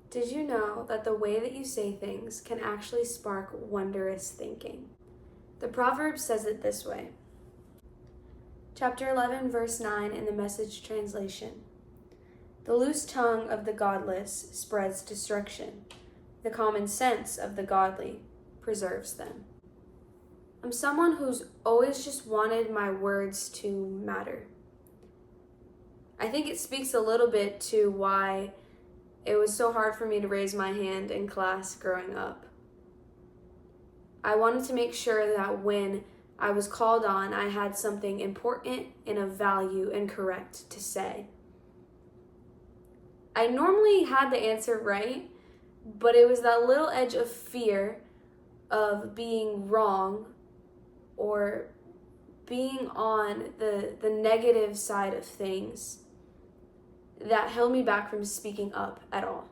Did you know that the way that you say things can actually spark wondrous thinking? The proverb says it this way. Chapter 11, verse 9 in the Message translation. The loose tongue of the godless spreads destruction. The common sense of the godly preserves them. I'm someone who's always just wanted my words to matter. I think it speaks a little bit to why it was so hard for me to raise my hand in class growing up. I wanted to make sure that when I was called on, I had something important and of value and correct to say. I normally had the answer right, but it was that little edge of fear of being wrong or being on the negative side of things that held me back from speaking up at all.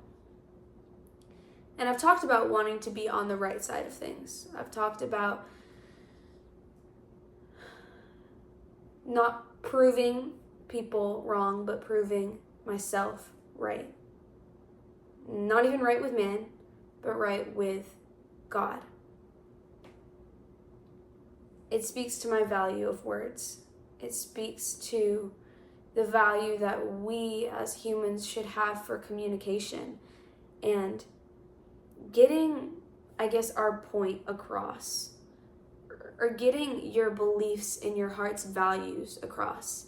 And I've talked about wanting to be on the right side of things. I've talked about not proving people wrong, but proving myself right. Not even right with man, but right with God. It speaks to my value of words. It speaks to the value that we as humans should have for communication and getting, our point across, or getting your beliefs and your heart's values across.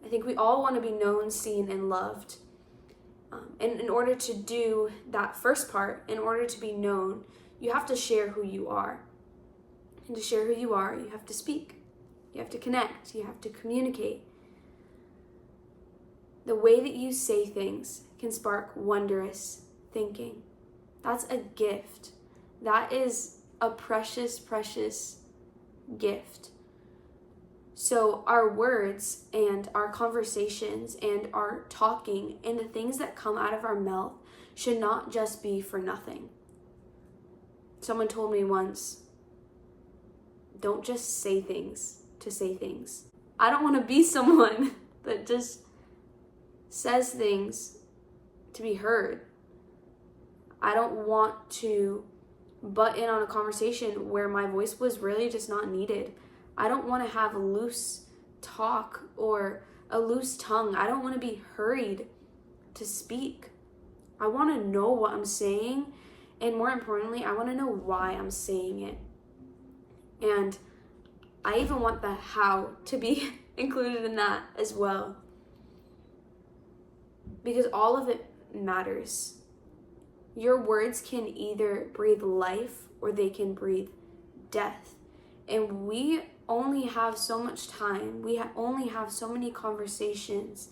I think we all want to be known, seen, and loved. And in order to do that first part, in order to be known, you have to share who you are. And to share who you are, you have to speak. You have to connect. You have to communicate. The way that you say things can spark wondrous thinking. That's a gift. That is a precious, precious gift. So our words and our conversations and our talking and the things that come out of our mouth should not just be for nothing. Someone told me once, don't just say things to say things. I don't want to be someone that just says things to be heard. I don't want to butt in on a conversation where my voice was really just not needed. I don't want to have loose talk or a loose tongue. I don't want to be hurried to speak. I want to know what I'm saying, and more importantly, I want to know why I'm saying it. And I even want the how to be included in that as well. Because all of it matters. Your words can either breathe life or they can breathe death. And we only have so much time. We only have so many conversations.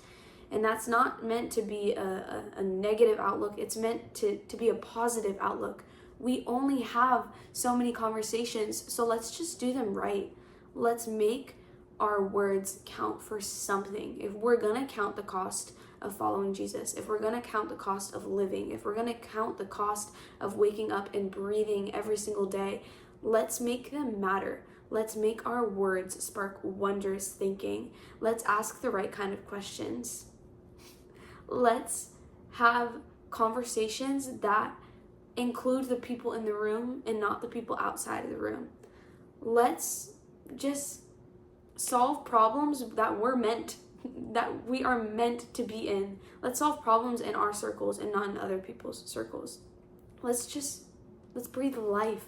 And that's not meant to be a negative outlook. It's meant to be a positive outlook. We only have so many conversations, so let's just do them right. Let's make our words count for something. If we're going to count the cost of following Jesus, if we're going to count the cost of living, if we're going to count the cost of waking up and breathing every single day, let's make them matter. Let's make our words spark wondrous thinking. Let's ask the right kind of questions. Let's have conversations that include the people in the room and not the people outside of the room. Let's just solve problems that we are meant to be in. Let's solve problems in our circles and not in other people's circles. Let's breathe life.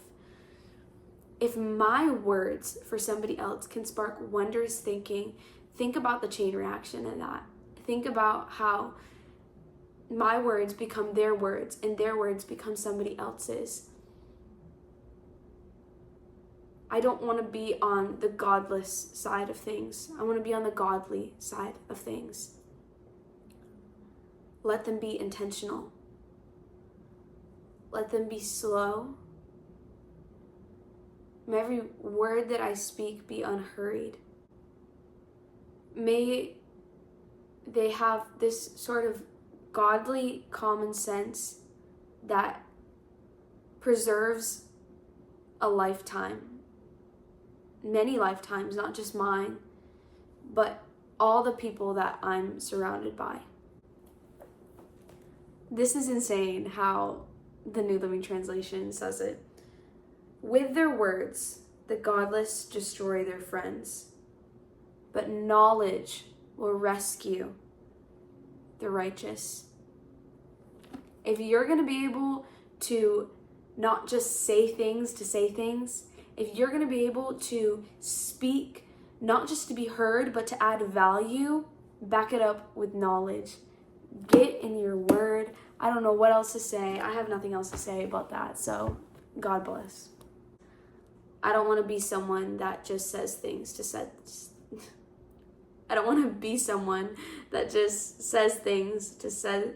If my words for somebody else can spark wondrous thinking, think about the chain reaction of that. Think about how my words become their words and their words become somebody else's. I don't want to be on the godless side of things. I want to be on the godly side of things. Let them be intentional. Let them be slow. May every word that I speak be unhurried. May they have this sort of godly common sense that preserves a lifetime. Many lifetimes, not just mine, but all the people that I'm surrounded by. This is insane how the New Living Translation says it. With their words, the godless destroy their friends, but knowledge will rescue the righteous. If you're going to be able to not just say things to say things, if you're going to be able to speak, not just to be heard, but to add value, back it up with knowledge. Get in your word. I don't know what else to say. I have nothing else to say about that. So, God bless. I don't want to be someone that just says things to say. I don't want to be someone that just says things to say